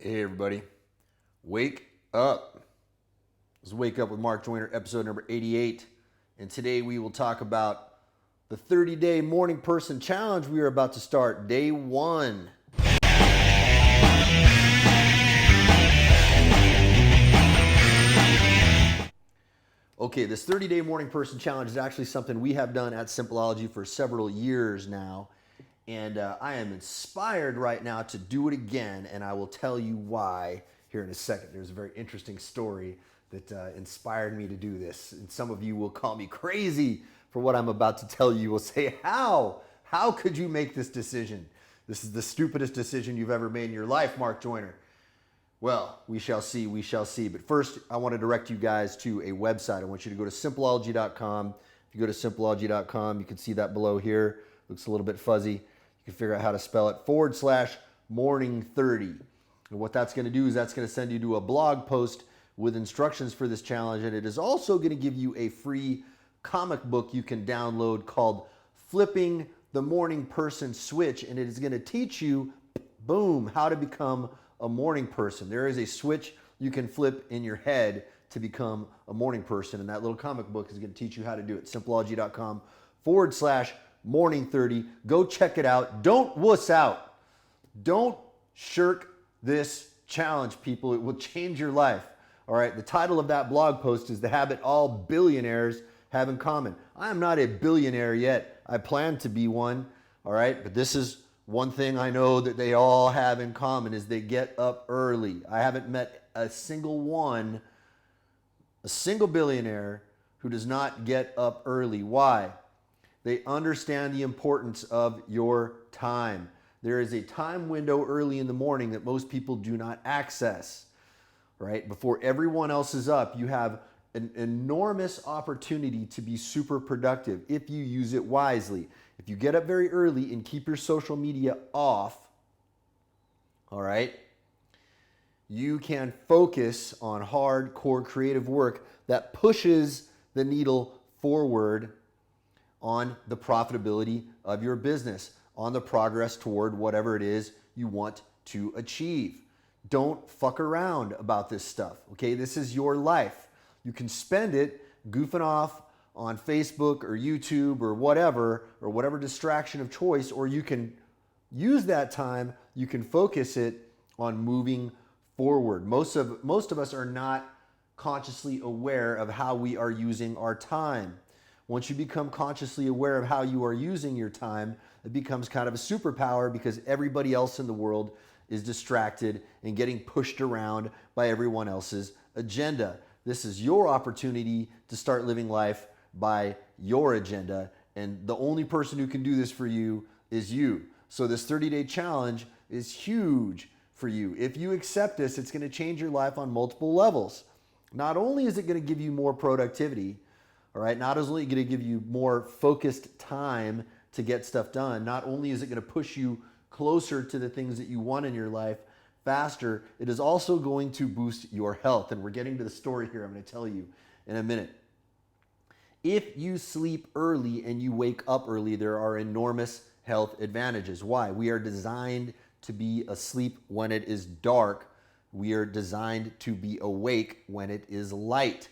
Hey everybody, wake up. This is Wake Up with Mark Joyner, episode number 88. And today we will talk about the 30-day morning person challenge we are about to start, day one. Okay, this 30-day morning person challenge is actually something we have done at Simpleology for several years now. And I am inspired right now to do it again, and I will tell you why here in a second. There's a very interesting story that inspired me to do this. And some of you will call me crazy for what I'm about to tell you. You will say, how? How could you make this decision? This is the stupidest decision you've ever made in your life, Mark Joyner. Well, we shall see, we shall see. But first, I want to direct you guys to a website. I want you to go to simpleology.com. If you go to simpleology.com, you can see that below here. Looks a little bit fuzzy. You can figure out how to spell it, /morning30. And what that's going to do is that's going to send you to a blog post with instructions for this challenge. And it is also going to give you a free comic book you can download called Flipping the Morning Person Switch. And it is going to teach you, boom, how to become a morning person. There is a switch you can flip in your head to become a morning person. And that little comic book is going to teach you how to do it. Simpleology.com /morning30. Go check it out. Don't wuss out. Don't shirk this challenge, people. It will change your life. All right. The title of that blog post is The Habit All Billionaires Have in Common. I am not a billionaire yet. I plan to be one. All right. But this is one thing I know that they all have in common is they get up early. I haven't met a single billionaire who does not get up early. Why? They understand the importance of your time. There is a time window early in the morning that most people do not access, right? Before everyone else is up, you have an enormous opportunity to be super productive if you use it wisely. If you get up very early and keep your social media off, all right, you can focus on hardcore creative work that pushes the needle forward on the profitability of your business, on the progress toward whatever it is you want to achieve. Don't fuck around about this stuff, okay? This is your life. You can spend it goofing off on Facebook or YouTube or whatever distraction of choice, or you can use that time, you can focus it on moving forward. Most of us are not consciously aware of how we are using our time. Once you become consciously aware of how you are using your time, it becomes kind of a superpower because everybody else in the world is distracted and getting pushed around by everyone else's agenda. This is your opportunity to start living life by your agenda, and the only person who can do this for you is you. So this 30-day challenge is huge for you. If you accept this, it's going to change your life on multiple levels. Not only is it going to give you more productivity, all right, not only going to give you more focused time to get stuff done, not only is it going to push you closer to the things that you want in your life faster, it is also going to boost your health. And we're getting to the story here I'm going to tell you in a minute. If you sleep early and you wake up early, there are enormous health advantages. Why? We are designed to be asleep when it is dark. We are designed to be awake when it is light.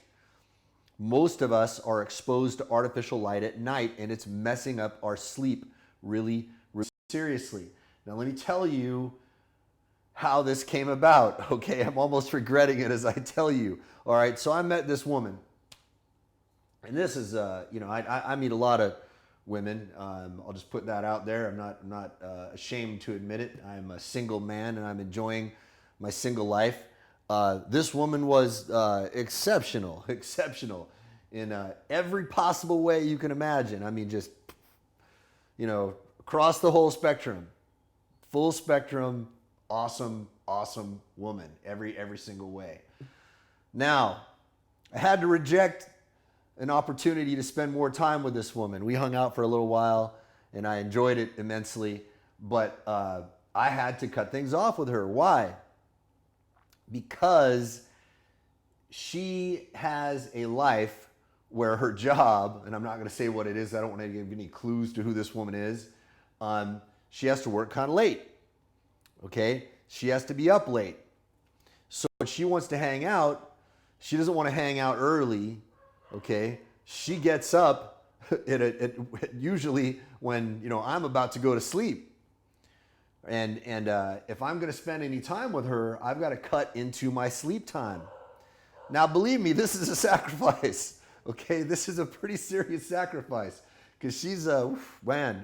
Most of us are exposed to artificial light at night, and it's messing up our sleep really, really seriously. Now, let me tell you how this came about, okay? I'm almost regretting it as I tell you. All right, so I met this woman, and this is, I meet a lot of women. I'll just put that out there. I'm not ashamed to admit it. I'm a single man, and I'm enjoying my single life. This woman was exceptional in every possible way you can imagine. I mean, just, across the whole spectrum, full spectrum, awesome woman, every single way. Now, I had to reject an opportunity to spend more time with this woman. We hung out for a little while, and I enjoyed it immensely, but I had to cut things off with her. Why? Because she has a life where her job, and I'm not going to say what it is, I don't want to give any clues to who this woman is, she has to work kind of late, okay? She has to be up late. So when she wants to hang out, she doesn't want to hang out early, okay? She gets up usually when, I'm about to go to sleep. And if I'm going to spend any time with her, I've got to cut into my sleep time. Now, believe me, this is a sacrifice, okay? This is a pretty serious sacrifice because she's,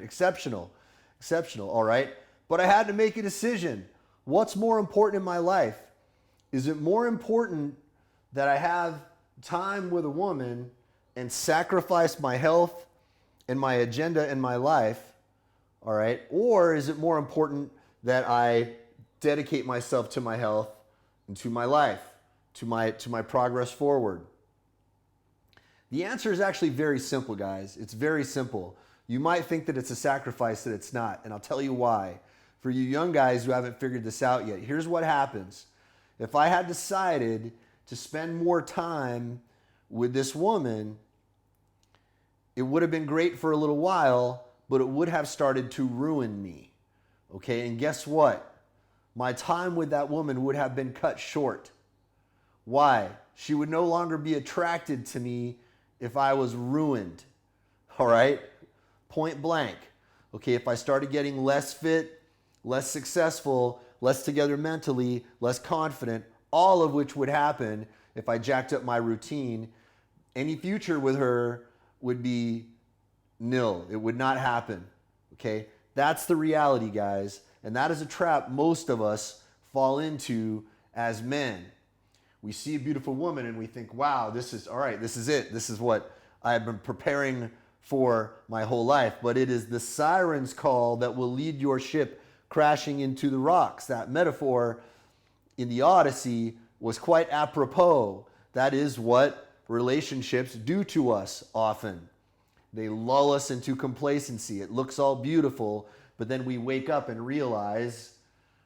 exceptional, all right? But I had to make a decision. What's more important in my life? Is it more important that I have time with a woman and sacrifice my health and my agenda in my life, all right? Or is it more important that I dedicate myself to my health and to my life, to my progress forward? The answer is actually very simple, guys. It's very simple. You might think that it's a sacrifice that it's not, and I'll tell you why. For you young guys who haven't figured this out yet, here's what happens. If I had decided to spend more time with this woman, it would have been great for a little while, but it would have started to ruin me. Okay, and guess what? My time with that woman would have been cut short. Why? She would no longer be attracted to me if I was ruined. All right? Point blank. Okay, if I started getting less fit, less successful, less together mentally, less confident, all of which would happen if I jacked up my routine, any future with her would be nil. It would not happen. Okay? That's the reality, guys. And that is a trap most of us fall into as men. We see a beautiful woman and we think, wow, this is all right, this is it. This is what I've been preparing for my whole life. But it is the siren's call that will lead your ship crashing into the rocks. That metaphor in the Odyssey was quite apropos. That is what relationships do to us often. They lull us into complacency. It looks all beautiful, but then we wake up and realize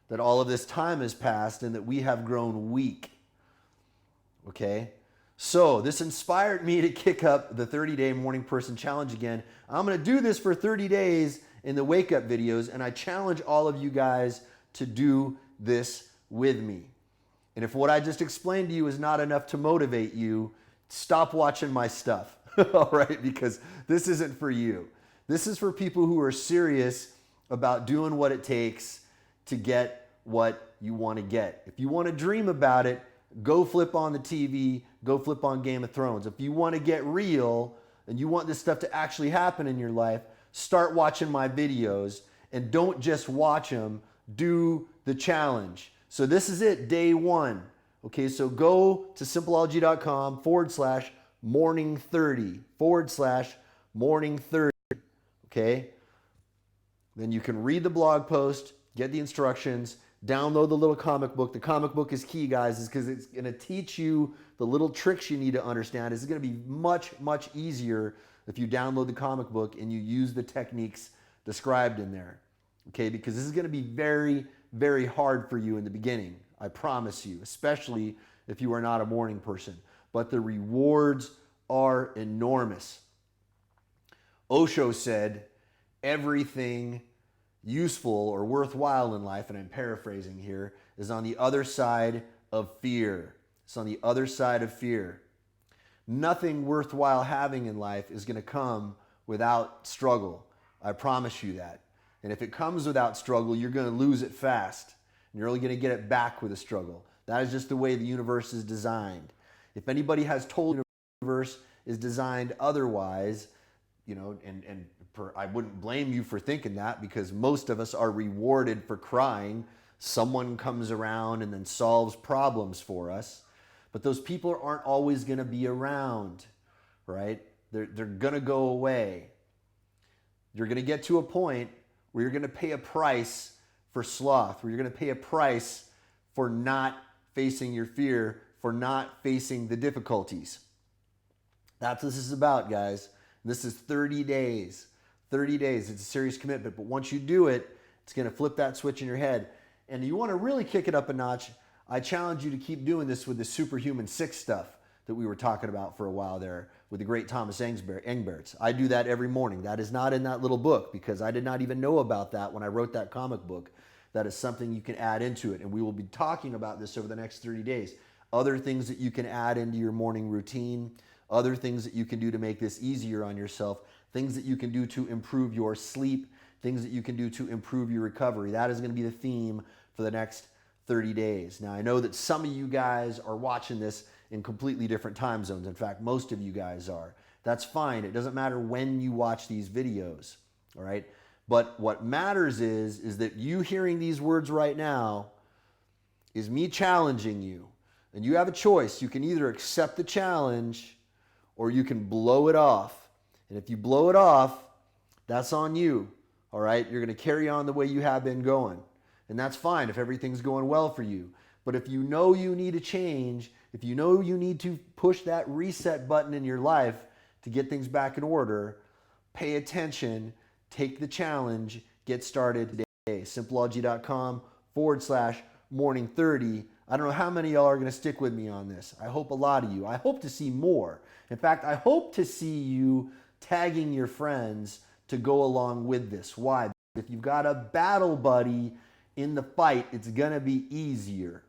that all of this time has passed and that we have grown weak. Okay? So this inspired me to kick up the 30-day morning person challenge again. I'm going to do this for 30 days in the wake up videos, and I challenge all of you guys to do this with me. And if what I just explained to you is not enough to motivate you, stop watching my stuff. All right? Because this isn't for you. This is for people who are serious about doing what it takes to get what you want to get. If you want to dream about it, go flip on the TV, go flip on Game of Thrones. If you want to get real and you want this stuff to actually happen in your life, start watching my videos and don't just watch them, do the challenge. So this is it, day one. Okay, so go to simpleology.com/morning30 okay? Then you can read the blog post, get the instructions, download the little comic book. The comic book is key, guys, is because it's going to teach you the little tricks you need to understand. It's going to be much, much easier if you download the comic book and you use the techniques described in there, okay? Because this is going to be very, very hard for you in the beginning, I promise you, especially if you are not a morning person. But the rewards are enormous. Osho said, everything useful or worthwhile in life, and I'm paraphrasing here, is on the other side of fear. It's on the other side of fear. Nothing worthwhile having in life is going to come without struggle. I promise you that. And if it comes without struggle, you're going to lose it fast. And you're only going to get it back with a struggle. That is just the way the universe is designed. If anybody has told you the universe is designed otherwise, I wouldn't blame you for thinking that, because most of us are rewarded for crying. Someone comes around and then solves problems for us. But those people aren't always going to be around, right? They're going to go away. You're going to get to a point where you're going to pay a price for sloth, where you're going to pay a price for not facing your fear, for not facing the difficulties. That's what this is about, guys. This is 30 days. 30 days. It's a serious commitment. But once you do it, it's going to flip that switch in your head. And you want to really kick it up a notch, I challenge you to keep doing this with the Superhuman 6 stuff that we were talking about for a while there with the great Thomas Engberts. I do that every morning. That is not in that little book because I did not even know about that when I wrote that comic book. that is something you can add into it. And we will be talking about this over the next 30 days. Other things that you can add into your morning routine, other things that you can do to make this easier on yourself, things that you can do to improve your sleep, things that you can do to improve your recovery. That is going to be the theme for the next 30 days. Now, I know that some of you guys are watching this in completely different time zones. In fact, most of you guys are. That's fine. It doesn't matter when you watch these videos, all right? But what matters is that you hearing these words right now is me challenging you. And you have a choice. You can either accept the challenge or you can blow it off. And if you blow it off, that's on you, all right? You're going to carry on the way you have been going. And that's fine if everything's going well for you. But if you know you need a change, if you know you need to push that reset button in your life to get things back in order, pay attention, take the challenge, get started today. Simpleology.com/morning30. I don't know how many of y'all are going to stick with me on this. I hope a lot of you. I hope to see more. In fact, I hope to see you tagging your friends to go along with this. Why? If you've got a battle buddy in the fight, it's going to be easier.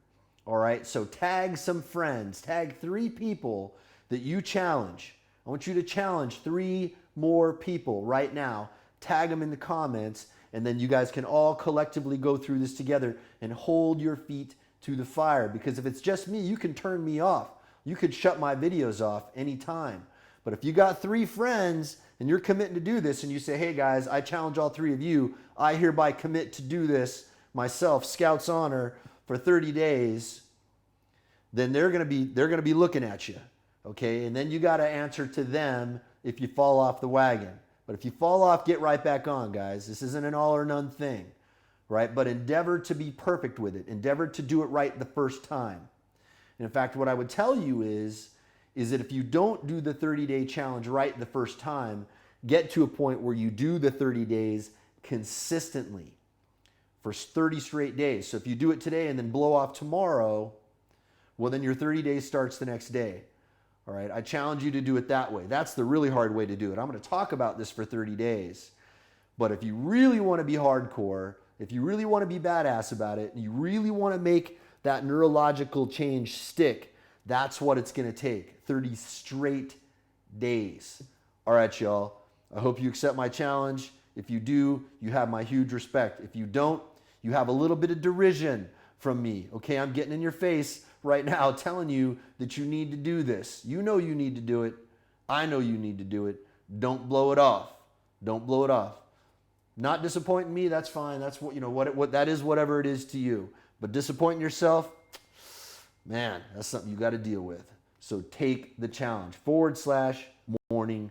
All right? So tag some friends. Tag 3 people that you challenge. I want you to challenge 3 more people right now. Tag them in the comments, and then you guys can all collectively go through this together and hold your feet to the fire. Because if it's just me, you can turn me off. You could shut my videos off anytime. But if you got 3 friends and you're committing to do this and you say, hey guys, I challenge all 3 of you, I hereby commit to do this myself, Scout's Honor, for 30 days, then they're going to be looking at you. Okay? And then you got to answer to them if you fall off the wagon. But if you fall off, get right back on, guys. This isn't an all or none thing. Right? But endeavor to be perfect with it. Endeavor to do it right the first time. And in fact, what I would tell you is that if you don't do the 30-day challenge right the first time, get to a point where you do the 30 days consistently for 30 straight days. So if you do it today and then blow off tomorrow, well, then your 30 days starts the next day. All right? I challenge you to do it that way. That's the really hard way to do it. I'm going to talk about this for 30 days. But if you really want to be hardcore, if you really want to be badass about it, and you really want to make that neurological change stick, that's what it's going to take. 30 straight days. All right, y'all. I hope you accept my challenge. If you do, you have my huge respect. If you don't, you have a little bit of derision from me. Okay, I'm getting in your face right now telling you that you need to do this. You know you need to do it. I know you need to do it. Don't blow it off. Don't blow it off. Not disappointing me, that's fine. That's what, what that is, whatever it is to you. But disappointing yourself, man, that's something you got to deal with. So take the challenge. /morning30.